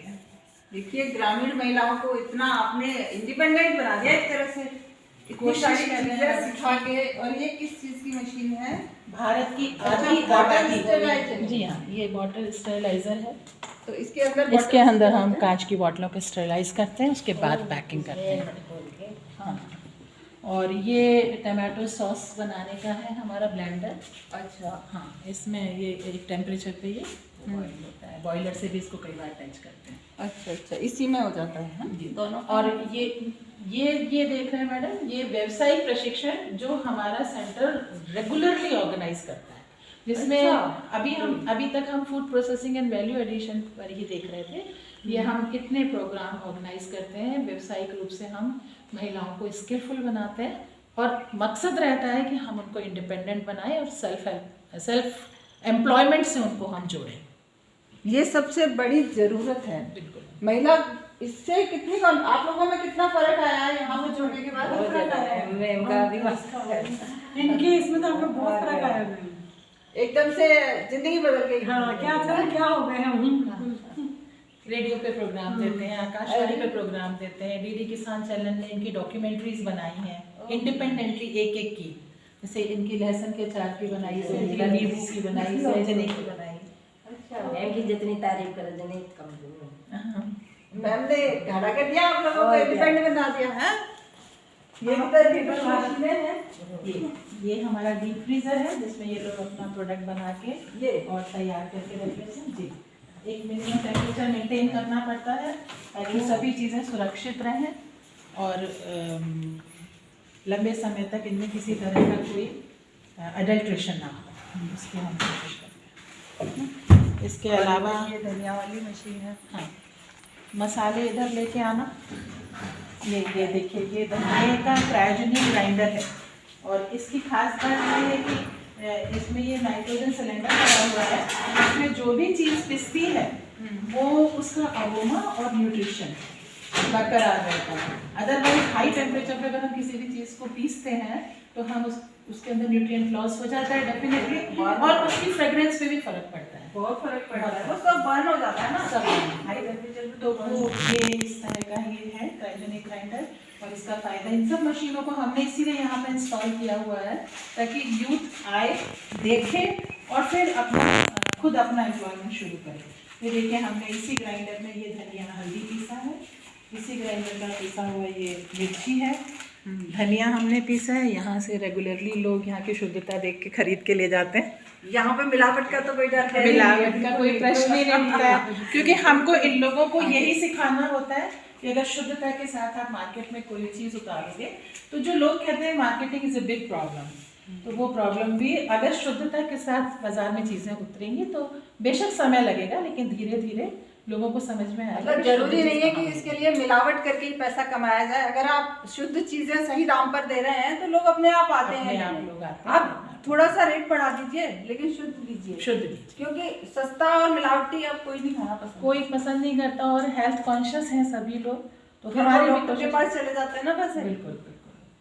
[SPEAKER 1] देखिए ग्रामीण महिलाओं को इतना आपने इंडिपेंडेंट बना दिया एक तरह से, इतनी
[SPEAKER 2] कोशिश
[SPEAKER 1] सारी
[SPEAKER 2] कर रहे
[SPEAKER 1] चीजें
[SPEAKER 2] हैं।
[SPEAKER 1] सिखा के। और ये किस चीज की मशीन है?
[SPEAKER 2] भारत की
[SPEAKER 1] अच्छा,
[SPEAKER 2] आधी
[SPEAKER 1] bottle
[SPEAKER 2] आबादी।
[SPEAKER 1] sterilizer।
[SPEAKER 2] जी हाँ, ये बॉटल स्टेरिलाइजर है।
[SPEAKER 1] तो इसके अंदर
[SPEAKER 2] इसके
[SPEAKER 1] bottle
[SPEAKER 2] अंदर हम
[SPEAKER 1] sterilizer?
[SPEAKER 2] कांच की बोतलों को स्टेरिलाइज करते हैं, उसके बाद पैकिंग करते हैं। हाँ, और ये टमाटो सॉस बनाने का है हमारा ब्लेंडर।
[SPEAKER 1] अच्छा।
[SPEAKER 2] हाँ, इसमें ये एक टेम्परेचर पे ये बॉईल होता है, बॉयलर से भी इसको कई बार टच करते हैं।
[SPEAKER 1] अच्छा अच्छा, इसी में हो जाता है
[SPEAKER 2] जी।
[SPEAKER 1] दोनों।
[SPEAKER 2] और ये देख रहे हैं मैडम, ये व्यावसायिक प्रशिक्षण जो हमारा सेंटर रेगुलरली ऑर्गेनाइज करता है, जिसमें
[SPEAKER 1] अच्छा।
[SPEAKER 2] अभी तक हम food processing and value addition पर ही देख रहे थे। ये हम कितने प्रोग्राम ऑर्गेनाइज करते हैं, व्यावसायिक रूप से हम महिलाओं को स्किलफुल बनाते हैं और मकसद रहता है कि हम उनको इंडिपेंडेंट बनाएं और सेल्फ एम्प्लॉयमेंट से उनको हम जोड़ें।
[SPEAKER 1] ये सबसे बड़ी जरूरत है।
[SPEAKER 2] बिल्कुल।
[SPEAKER 1] महिला इससे कितनी कम, आप लोगों में कितना फर्क आया है यहाँ पे जोड़ने के बाद?
[SPEAKER 3] इनके इसमें तो हमको बहुत फर्क आया है।
[SPEAKER 1] एकदम से जिंदगी बदल गई।
[SPEAKER 3] हाँ क्या था, क्या हो गए हम।
[SPEAKER 2] रेडियो पे प्रोग्राम देते हैं, आकाशवाणी पे प्रोग्राम देते हैं, डीडी किसान चैनल ने इनकी डॉक्यूमेंट्रीज बनाई हैं इंडिपेंडेंटली एक एक की। जैसे इनकी लहसुन के अचार की बनाई, इनकी नींबू की बनाई, सहजने की बनाई।
[SPEAKER 4] मैम की जितनी तारीफ करे जितनी कम।
[SPEAKER 2] हाँ।
[SPEAKER 1] मैम ने घड़ा कर दिया आप लोगों को, इंडिपेंडेंट बना दिया है। ये इधर भी कुछ मशीनें हैं।
[SPEAKER 2] ये हमारा डीप फ्रीजर है जिसमें ये लोग अपना प्रोडक्ट बना के
[SPEAKER 1] ये
[SPEAKER 2] और तैयार करके रख लेते हैं। जी, एक मिनिमम टेम्परेचर मेंटेन करना पड़ता है ताकि सभी चीज़ें सुरक्षित रहें और लंबे समय तक इनमें किसी तरह का कोई अडल्ट्रेशन ना हो, उसकी हम कोशिश करते हैं। इसके अलावा
[SPEAKER 1] ये धनिया वाली मशीन है।
[SPEAKER 2] हाँ, मसाले इधर लेके आना। ये देखिए, ये धनिया का क्रायोजेनिक ग्राइंडर है और इसकी खास बात ये है कि इसमें ये नाइट्रोजन सिलेंडर लगा हुआ है। इसमें जो भी चीज़ पिसती है वो उसका अरोमा और न्यूट्रिशन बरकरार रहता है। अदरवाइज हाई टेम्परेचर पे अगर हम किसी भी चीज़ को पीसते हैं तो हम उसके अंदर न्यूट्रिएंट लॉस हो जाता है डेफिनेटली, और उसकी फ्रेग्रेंस पे भी फर्क पड़ता है।
[SPEAKER 1] बहुत फर्क पड़ता है, वो सब बर्न हो जाता है ना
[SPEAKER 2] सब
[SPEAKER 1] हाई टेम्परेचर पे।
[SPEAKER 2] तो वो ये इस तरह का ये है क्रायोजेनिक ग्राइंडर, और इसका फ़ायदा इन सब मशीनों को हमने इसीलिए यहाँ पे इंस्टॉल किया हुआ है ताकि यूथ आए, देखे और फिर खुद अपना एम्प्लॉयमेंट शुरू करें। ये देखिए, हमने इसी ग्राइंडर में ये धनिया हल्दी पीसा है, इसी ग्राइंडर का पीसा हुआ ये मिर्ची है, धनिया हमने पीसा है। यहाँ से रेगुलरली लोग यहाँ की शुद्धता देख के खरीद के ले जाते हैं।
[SPEAKER 1] यहाँ पे मिलावट का तो कोई डर है
[SPEAKER 2] मिलावट का कोई प्रश्न ही नहीं उठता है, क्योंकि हमको इन लोगों को यही सिखाना होता है कि अगर शुद्धता के साथ आप मार्केट में कोई चीज़ उतारोगे तो जो लोग कहते हैं marketing is a big problem, तो वो प्रॉब्लम भी अगर शुद्धता के साथ बाजार में चीज़ें उतरेंगी तो बेशक समय लगेगा, लेकिन धीरे धीरे लोगों को समझ में आएगा।
[SPEAKER 1] मतलब जरूरी नहीं है कि इसके लिए मिलावट करके ही पैसा कमाया जाए। अगर आप शुद्ध चीजें सही दाम पर दे रहे हैं तो लोग अपने आप आते हैं।
[SPEAKER 2] लोग आते
[SPEAKER 1] आप थोड़ा सा रेट बढ़ा दीजिए लेकिन शुद्ध दीजिए,
[SPEAKER 2] शुद्ध दीजिए,
[SPEAKER 1] क्योंकि सस्ता और मिलावटी अब कोई नहीं खाना पसंद,
[SPEAKER 2] कोई पसंद नहीं करता और हेल्थ कॉन्शियस हैं सभी लोग, तो
[SPEAKER 1] फिर
[SPEAKER 2] हमारे
[SPEAKER 1] डॉक्टर के पास चले जाते हैं ना पैसे।
[SPEAKER 2] बिल्कुल बिल्कुल।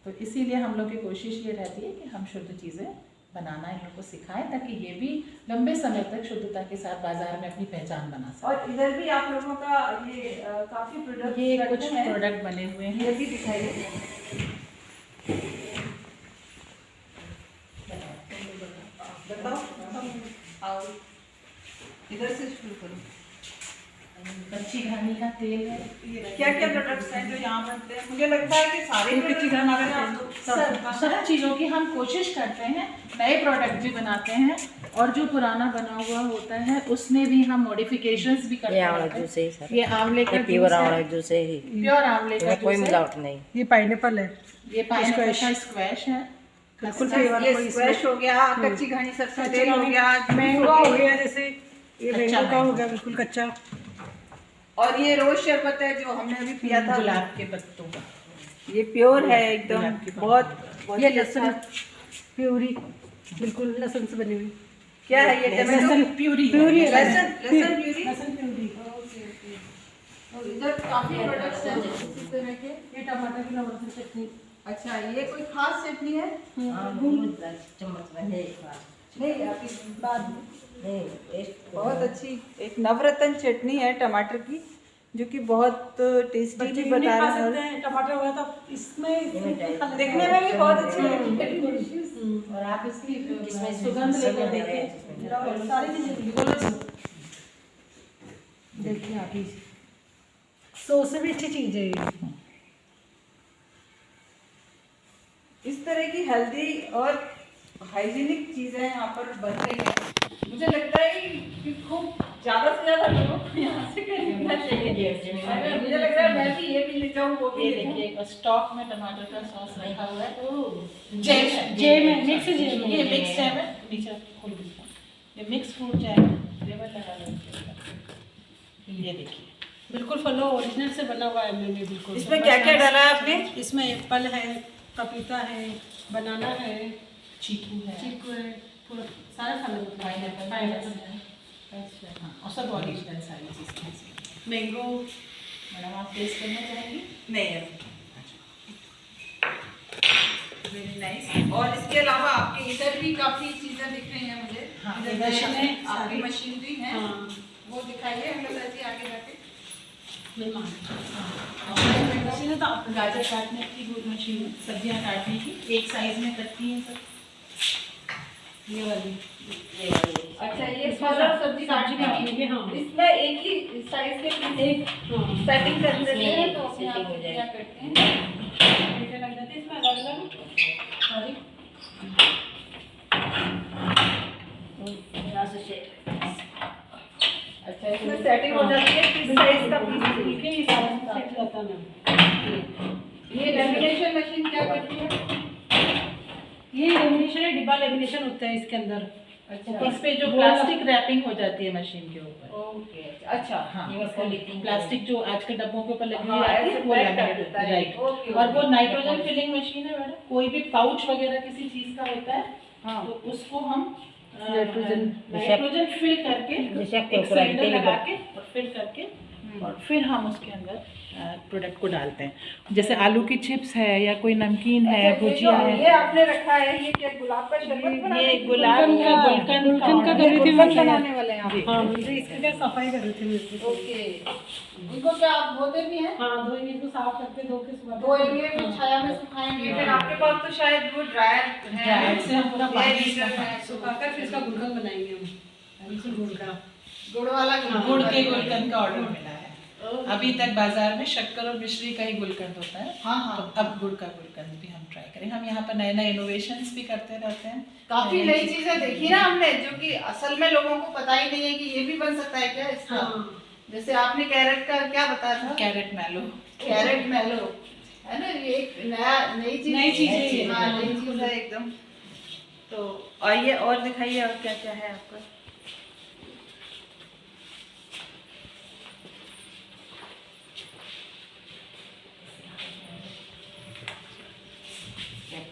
[SPEAKER 2] तो इसीलिए हम लोग की कोशिश ये रहती है कि हम शुद्ध चीज़ें बनाना इन लोग को सिखाएं ताकि ये भी लंबे समय तक शुद्धता के साथ बाजार में अपनी पहचान बना सकें।
[SPEAKER 1] और इधर भी आप लोगों का ये काफी प्रोडक्ट,
[SPEAKER 2] ये कुछ प्रोडक्ट बने हुए हैं,
[SPEAKER 1] ये भी दिखाई देते हैं। बताओ, आओ इधर से शुरू करो।
[SPEAKER 2] कच्ची घानी का तेल है।
[SPEAKER 1] क्या क्या प्रोडक्ट्स हैं जो यहाँ बनते हैं? मुझे लगता है कि सारे कच्ची घानी
[SPEAKER 2] सब चीज़ों की हम कोशिश करते हैं, नए प्रोडक्ट भी बनाते हैं और जो पुराना बना हुआ होता है उसमें भी हम मॉडिफिकेशंस भी करते हैं। ये आंवले का
[SPEAKER 4] प्योर आंवला जूस है,
[SPEAKER 2] प्योर आंवले का
[SPEAKER 4] कोई मिलावट नहीं।
[SPEAKER 3] ये पाइनएप्पल है,
[SPEAKER 2] ये पाइनएप्पल का स्क्वैश है,
[SPEAKER 3] बिल्कुल फ्लेवर
[SPEAKER 1] ये स्क्वैश हो गया, कच्ची घानी सरसों तेल हो गया,
[SPEAKER 3] मैंगो हो गया, जैसे ये मैंगो का हो गया बिल्कुल कच्चा,
[SPEAKER 1] और ये रोज शरबत है जो हमने अभी पिया था
[SPEAKER 2] गुलाब के पत्तों का।
[SPEAKER 1] ये प्योर है एकदम, बहुत
[SPEAKER 3] ये लहसुन प्यूरी बिल्कुल लहसुन से बनी हुई।
[SPEAKER 1] क्या है ये?
[SPEAKER 2] लहसुन प्यूरी
[SPEAKER 3] प्यूरी है,
[SPEAKER 1] लहसुन प्यूरी।
[SPEAKER 3] लहसुन प्यूरी।
[SPEAKER 1] और इधर काफी प्रोडक्ट्स हैं इसी तरह के।
[SPEAKER 3] ये टमाटर की लहसुन चटनी।
[SPEAKER 1] अच्छा, ये कोई खास चटनी है?
[SPEAKER 4] चम्मच बने
[SPEAKER 1] नहीं, अभी बाद में।
[SPEAKER 4] नहीं,
[SPEAKER 1] बहुत अच्छी एक नवरत्न चटनी है टमाटर की, जो कि बहुत टेस्टी भी बता रहा है।
[SPEAKER 3] टमाटर हुआ तो इसमें
[SPEAKER 1] देखने में भी बहुत अच्छी है।
[SPEAKER 2] और आप इसकी सुगंध लेकर देखिए,
[SPEAKER 3] सारी चीजें
[SPEAKER 2] देखिए आप ही।
[SPEAKER 3] सो से भी अच्छी चीज है ये।
[SPEAKER 1] इस तरह की हेल्दी और हाइजीनिक चीजें यहाँ पर बन रही हैं। मुझे लगता है कि खूब ज़्यादा से ज़्यादा लोगों को यहाँ से खरीदना चाहिए। मुझे लग रहा है मैं भी ये भी ले जाऊँ, वो भी
[SPEAKER 2] ये
[SPEAKER 1] ले
[SPEAKER 2] देखिए, एक स्टॉक में टमाटर का सॉस रखा हुआ है।
[SPEAKER 3] जैम है, मिक्स जैम है।
[SPEAKER 2] ये मिक्स जैम है, नीचे खोल दीजिए। ये मिक्स फ्रूट जैम है, फ्लेवर लगा लो। ये देखिए,
[SPEAKER 3] बिल्कुल फलो ओरिजिनल से बना हुआ है मैंने बिल्कुल।
[SPEAKER 1] इसमें क्या क्या डाला है आपने?
[SPEAKER 3] इसमें एप्पल है, पपीता है, बनाना है,
[SPEAKER 2] चीकू है,
[SPEAKER 3] चीकू है, पूरा सारा फल
[SPEAKER 2] पाइनएप्पल है। हाँ, और सब ओरिजिनल सारी चीज़ें।
[SPEAKER 3] मैंगो।
[SPEAKER 2] मैडम आप टेस्ट करना चाहेंगी?
[SPEAKER 1] नहीं, वेरी नाइस। और इसके अलावा आपके इधर भी काफ़ी चीज़ें दिख रही हैं मुझे।
[SPEAKER 2] हाँ,
[SPEAKER 1] आपकी मशीनरी है वो दिखाइए हमें जी आगे जाके।
[SPEAKER 2] मशीन है तो आप गाजर काटने की मशीन है, सब्जियां काटने की, एक साइज में कटती है सब। ये वाली
[SPEAKER 1] अच्छा ये फल और सब्जी काटने की, हाँ इसमें एक ही साइज के एक सेटिंग कर देते हैं तो अपने आप क्या करते हैं
[SPEAKER 3] मीठे लग जाते हैं इसमें अलग अलग। सॉरी
[SPEAKER 1] अच्छा इसमें सेटिंग हो जाती है किस साइज का पीस
[SPEAKER 3] ठीक है, ये सारा सेट रहता है।
[SPEAKER 1] ये लेमिनेशन मशीन क्या करती है?
[SPEAKER 3] ये लेमिनेशन है, डिब्बा लेमिनेशन होता है इसके अंदर।
[SPEAKER 1] अच्छा
[SPEAKER 2] इस पे जो प्लास्टिक रैपिंग हो जाती है मशीन के ऊपर।
[SPEAKER 1] ओके अच्छा
[SPEAKER 2] हाँ,
[SPEAKER 4] पॉलीथीन
[SPEAKER 2] प्लास्टिक जो आजकल डब्बों के ऊपर लगी
[SPEAKER 1] हाँ,
[SPEAKER 2] हुई आती
[SPEAKER 1] ऐसे
[SPEAKER 2] है वो
[SPEAKER 1] पैक कर
[SPEAKER 2] लैमिनेट
[SPEAKER 1] देता है।
[SPEAKER 2] राइट।
[SPEAKER 1] ओके,
[SPEAKER 2] और वो
[SPEAKER 1] ओके।
[SPEAKER 2] नाइट्रोजन फिलिंग मशीन है मैडम, कोई भी पाउच वगैरह किसी चीज का होता है
[SPEAKER 1] हाँ
[SPEAKER 2] तो उसको हम
[SPEAKER 3] नाइट्रोजन
[SPEAKER 2] फिल करके एक सिलेंडर लगा के और फिल करके और फिर हम उसके अंदर प्रोडक्ट को डालते हैं। जैसे आलू की चिप्स है या कोई नमकीन है,
[SPEAKER 1] अच्छा,
[SPEAKER 2] भुजिया
[SPEAKER 1] ये
[SPEAKER 2] है।
[SPEAKER 1] आपने रखा है ये क्या गुलाब का शरबत बनाने
[SPEAKER 2] ये गुलाब का गुलकंद
[SPEAKER 3] का
[SPEAKER 2] का
[SPEAKER 3] कर रही थी
[SPEAKER 1] गुलकंद बनाने वाले हैं आप?
[SPEAKER 3] हाँ मुझे इसकी क्या सफाई कर रही थी मुझे।
[SPEAKER 1] ओके इनको क्या आप धोते भी हैं?
[SPEAKER 3] हाँ धोएंगे इसको साफ करके धो के सुबह
[SPEAKER 1] धोएंगे फिर छाया में सुखाएंगे फिर आपके पास तो शायद वो ड्रायर है
[SPEAKER 2] ड्रायर से हम पूरा पानी
[SPEAKER 1] हीटर है
[SPEAKER 3] सुखाकर फिर इसका गुलकंद बनाएंगे हम, बिल्कुल गुड़ का।
[SPEAKER 1] गुड़ वाला
[SPEAKER 2] गुड़ के गुलकंद का ऑर्डर मिला है। अभी तक बाजार में शक्कर और मिश्री का ही गुलकंद होता है।
[SPEAKER 1] हाँ हाँ
[SPEAKER 2] तो अब गुड़ का गुलकंद भी हम ट्राई करेंगे। हम यहाँ पर नए नए इनोवेशंस भी करते रहते हैं।
[SPEAKER 1] काफी नई चीजें देखी ना हमने जो कि असल में लोगों को पता ही नहीं है कि ये भी बन सकता है क्या इसका। जैसे आपने कैरेट का क्या बताया था?
[SPEAKER 2] कैरेट मैलो।
[SPEAKER 1] कैरेट मेलो है ना, ये एक नई चीज है। हाँ नई चीज है एकदम। तो आइए और दिखाइए और क्या क्या है आपका।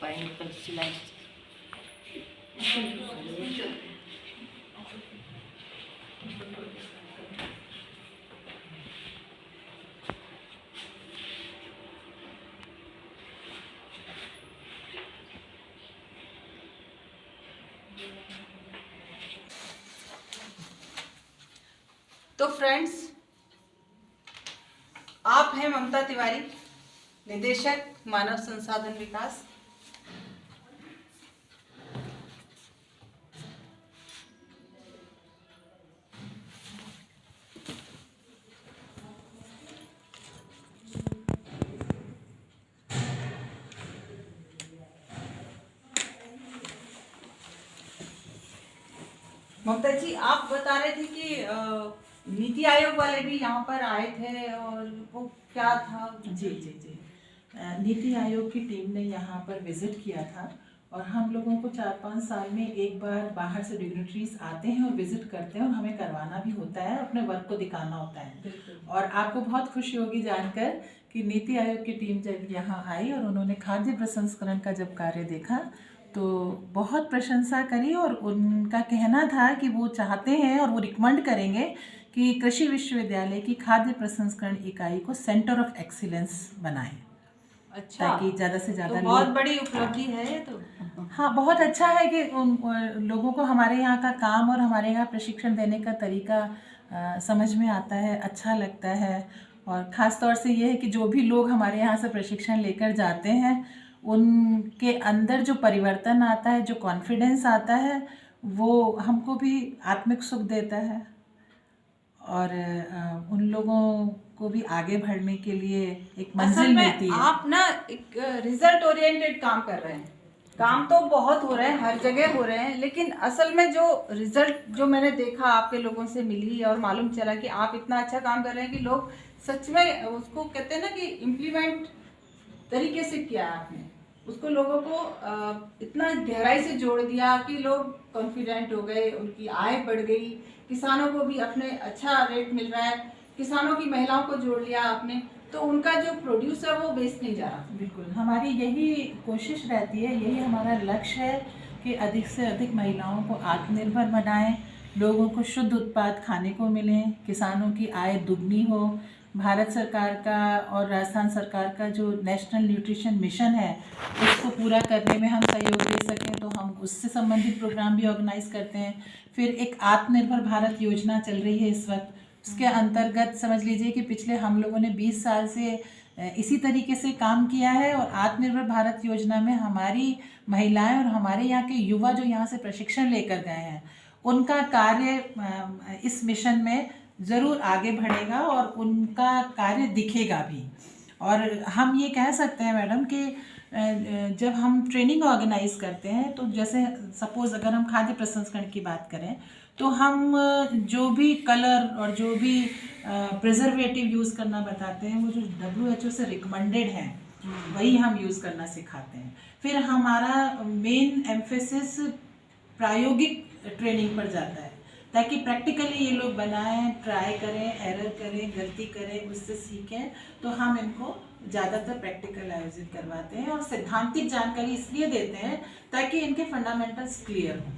[SPEAKER 4] Pineapple slice.
[SPEAKER 1] तो फ्रेंड्स आप हैं ममता तिवारी, निदेशक मानव संसाधन विकास। ममता जी आप बता रहे थे कि नीति आयोग वाले भी यहाँ पर आए थे और वो क्या था?
[SPEAKER 2] जी जी जी नीति आयोग की टीम ने यहाँ पर विजिट किया था और हम लोगों को 4-5 साल में एक बार बाहर से डिग्नेटरीज आते हैं और विजिट करते हैं और हमें करवाना भी होता है, अपने वर्क को दिखाना होता है। और आपको बहुत खुशी होगी जानकर कि नीति आयोग की टीम जब यहाँ आई और उन्होंने खाद्य प्रसंस्करण का जब कार्य देखा तो बहुत प्रशंसा करी और उनका कहना था कि वो चाहते हैं और वो रिकमेंड करेंगे कि कृषि विश्वविद्यालय की खाद्य प्रसंस्करण इकाई को सेंटर ऑफ एक्सीलेंस बनाएं।
[SPEAKER 1] अच्छा,
[SPEAKER 2] ताकि ज़्यादा से ज़्यादा
[SPEAKER 1] तो बहुत बड़ी उपलब्धि है ये तो।
[SPEAKER 2] हाँ बहुत अच्छा है कि उन लोगों को हमारे यहाँ का काम और हमारे यहाँ प्रशिक्षण देने का तरीका समझ में आता है, अच्छा लगता है। और ख़ास तौर से ये है कि जो भी लोग हमारे यहाँ से प्रशिक्षण लेकर जाते हैं उनके अंदर जो परिवर्तन आता है, जो कॉन्फिडेंस आता है, वो हमको भी आत्मिक सुख देता है और उन लोगों को भी आगे बढ़ने के लिए एक मंजिल मिलती है।
[SPEAKER 1] आप ना एक रिजल्ट ओरिएंटेड काम कर रहे हैं। काम तो बहुत हो रहे हैं, हर जगह हो रहे हैं, लेकिन असल में जो रिजल्ट जो मैंने देखा आपके लोगों से मिली और मालूम चला कि आप इतना अच्छा काम कर रहे हैं कि लोग सच में उसको कहते हैं ना कि इम्प्लीमेंट तरीके से किया आपने उसको, लोगों को इतना गहराई से जोड़ दिया कि लोग कॉन्फिडेंट हो गए, उनकी आय बढ़ गई, किसानों को भी अपने अच्छा रेट मिल रहा है, किसानों की महिलाओं को जोड़ लिया आपने, तो उनका जो प्रोड्यूस है वो वेस्ट नहीं जा रहा।
[SPEAKER 2] बिल्कुल, हमारी यही कोशिश रहती है, यही हमारा लक्ष्य है कि अधिक से अधिक महिलाओं को आत्मनिर्भर बनाएं, लोगों को शुद्ध उत्पाद खाने को मिलें, किसानों की आय दुगनी हो। भारत सरकार का और राजस्थान सरकार का जो नेशनल न्यूट्रिशन मिशन है उसको पूरा करने में हम सहयोग दे सकें तो हम उससे संबंधित प्रोग्राम भी ऑर्गेनाइज करते हैं। फिर एक आत्मनिर्भर भारत योजना चल रही है इस वक्त, उसके अंतर्गत समझ लीजिए कि पिछले हम लोगों ने 20 साल से इसी तरीके से काम किया है। और आत्मनिर्भर भारत योजना में हमारी महिलाएं और हमारे यहाँ के युवा जो यहाँ से प्रशिक्षण लेकर गए हैं, उनका कार्य इस मिशन में ज़रूर आगे बढ़ेगा और उनका कार्य दिखेगा भी। और हम ये कह सकते हैं मैडम कि जब हम ट्रेनिंग ऑर्गेनाइज करते हैं, तो जैसे सपोज़ अगर हम खाद्य प्रसंस्करण की बात करें, तो हम जो भी कलर और जो भी प्रिजर्वेटिव यूज़ करना बताते हैं, वो जो WHO से रिकमेंडेड है वही हम यूज़ करना सिखाते हैं। फिर हमारा मेन एम्फेसिस प्रायोगिक ट्रेनिंग पर जाता है, ताकि प्रैक्टिकली ये लोग बनाएं, ट्राई करें, एरर करें, गलती करें, उससे सीखें। तो हम इनको ज़्यादातर प्रैक्टिकल आयोजित करवाते हैं और सैद्धांतिक जानकारी इसलिए देते हैं ताकि इनके फंडामेंटल्स क्लियर हों।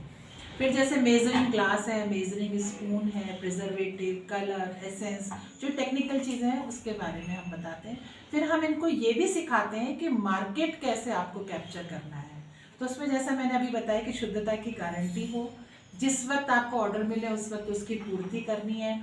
[SPEAKER 2] फिर जैसे मेजरिंग ग्लास है, मेजरिंग स्पून है, प्रिजर्वेटिव, कलर, एसेंस, जो टेक्निकल चीज़ें हैं उसके बारे में हम बताते हैं। फिर हम इनको ये भी सिखाते हैं कि मार्केट कैसे आपको कैप्चर करना है। तो उसमें जैसा मैंने अभी बताया कि शुद्धता की गारंटी हो, जिस वक्त आपको ऑर्डर मिले उस वक्त उसकी पूर्ति करनी है।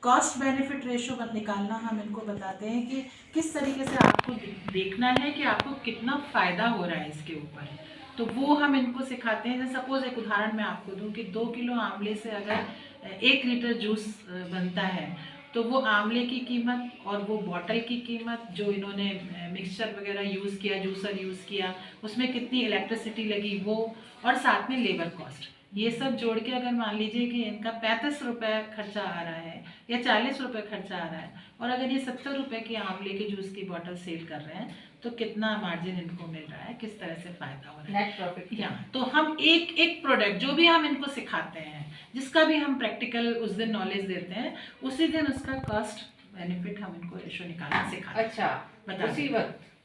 [SPEAKER 2] कॉस्ट बेनिफिट रेशो निकालना हम इनको बताते हैं कि किस तरीके से आपको देखना है कि आपको कितना फ़ायदा हो रहा है इसके ऊपर, तो वो हम इनको सिखाते हैं। जैसे सपोज़ एक उदाहरण मैं आपको दूं कि 2 किलो आंवले से अगर 1 लीटर जूस बनता है, तो वो आंवले की कीमत और वो बॉटल की कीमत, जो इन्होंने मिक्सचर वगैरह यूज़ किया, जूसर यूज़ किया, उसमें कितनी इलेक्ट्रिसिटी लगी वो, और साथ में लेबर कॉस्ट, ये सब जोड़ के अगर मान लीजिए कि इनका 35 रुपये खर्चा आ रहा है या 40 रुपये खर्चा आ रहा है, और अगर ये 70 रुपये की आंवले के जूस की बॉटल सेल कर रहे हैं, तो कितना मार्जिन इनको मिल रहा है, किस तरह से फ़ायदा हो रहा है,
[SPEAKER 4] नेट प्रॉफिट।
[SPEAKER 2] यहाँ तो हम एक एक प्रोडक्ट जो भी हम इनको सिखाते हैं, जिसका भी हम प्रैक्टिकल उस दिन नॉलेज देते हैं, उसी दिन उसका कॉस्ट बेनिफिट हम इनको रेशो निकालना सिखाते हैं।
[SPEAKER 4] अच्छा,
[SPEAKER 2] बता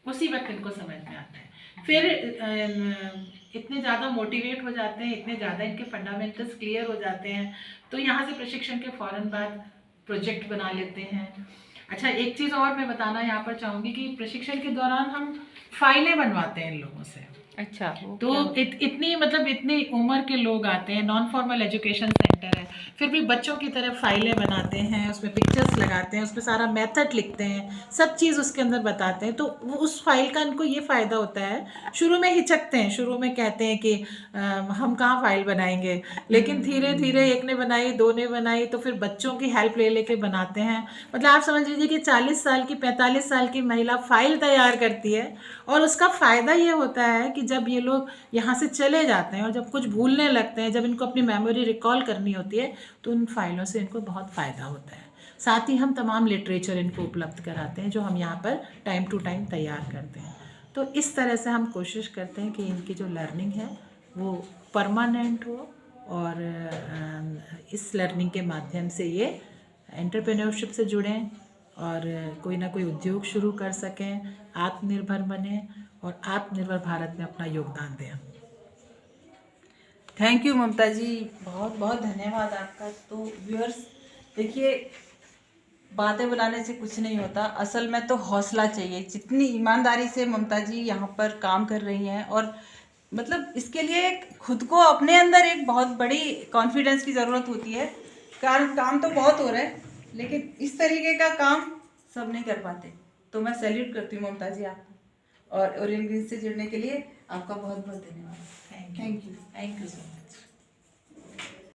[SPEAKER 4] उसी वक्त
[SPEAKER 2] इनको समझ में आता है। फिर इतने ज़्यादा मोटिवेट हो जाते हैं, इतने ज़्यादा इनके फंडामेंटल्स क्लियर हो जाते हैं, तो यहाँ से प्रशिक्षण के फ़ौरन बाद प्रोजेक्ट बना लेते हैं। अच्छा, एक चीज़ और मैं बताना यहाँ पर चाहूँगी कि प्रशिक्षण के दौरान हम फाइलें बनवाते हैं इन लोगों से।
[SPEAKER 4] अच्छा,
[SPEAKER 2] तो इतनी उम्र के लोग आते हैं, नॉन फॉर्मल एजुकेशन सेंटर है, फिर भी बच्चों की तरह फाइलें बनाते हैं, उसमें पिक्चर्स लगाते हैं, उसमें सारा मेथड लिखते हैं, सब चीज़ उसके अंदर बताते हैं। तो वो उस फाइल का इनको ये फ़ायदा होता है, शुरू में हिचकते हैं, शुरू में कहते हैं कि हम कहाँ फाइल बनाएंगे, लेकिन धीरे धीरे एक ने बनाई, 2 ने बनाई, तो फिर बच्चों की हेल्प ले लेके बनाते हैं। मतलब आप समझ लीजिए कि 40 साल की 45 साल की महिला फाइल तैयार करती है, और उसका फ़ायदा ये होता है कि जब ये लोग यहाँ से चले जाते हैं और जब कुछ भूलने लगते हैं, जब इनको अपनी मेमोरी रिकॉल करनी होती है, तो उन फाइलों से इनको बहुत फ़ायदा होता है। साथ ही हम तमाम लिटरेचर इनको उपलब्ध कराते हैं, जो हम यहाँ पर टाइम टू टाइम तैयार करते हैं। तो इस तरह से हम कोशिश करते हैं कि इनकी जो लर्निंग है वो परमानेंट हो, और इस लर्निंग के माध्यम से ये एंटरप्रेन्योरशिप से जुड़ें और कोई ना कोई उद्योग शुरू कर सकें, आत्मनिर्भर बने और आत्मनिर्भर भारत में अपना योगदान दें।
[SPEAKER 1] थैंक यू ममता जी, बहुत बहुत धन्यवाद आपका। तो व्यूअर्स देखिए, बातें बनाने से कुछ नहीं होता, असल में तो हौसला चाहिए। जितनी ईमानदारी से ममता जी यहाँ पर काम कर रही हैं, और मतलब इसके लिए खुद को अपने अंदर एक बहुत बड़ी कॉन्फिडेंस की ज़रूरत होती है। कारण काम तो बहुत हो रहा है, लेकिन इस तरीके का काम सब नहीं कर पाते। तो मैं सैल्यूट करती हूँ ममता जी आपको, और ओरिएंट ग्रीन से जुड़ने के लिए आपका बहुत बहुत धन्यवाद।
[SPEAKER 2] Thank you so much.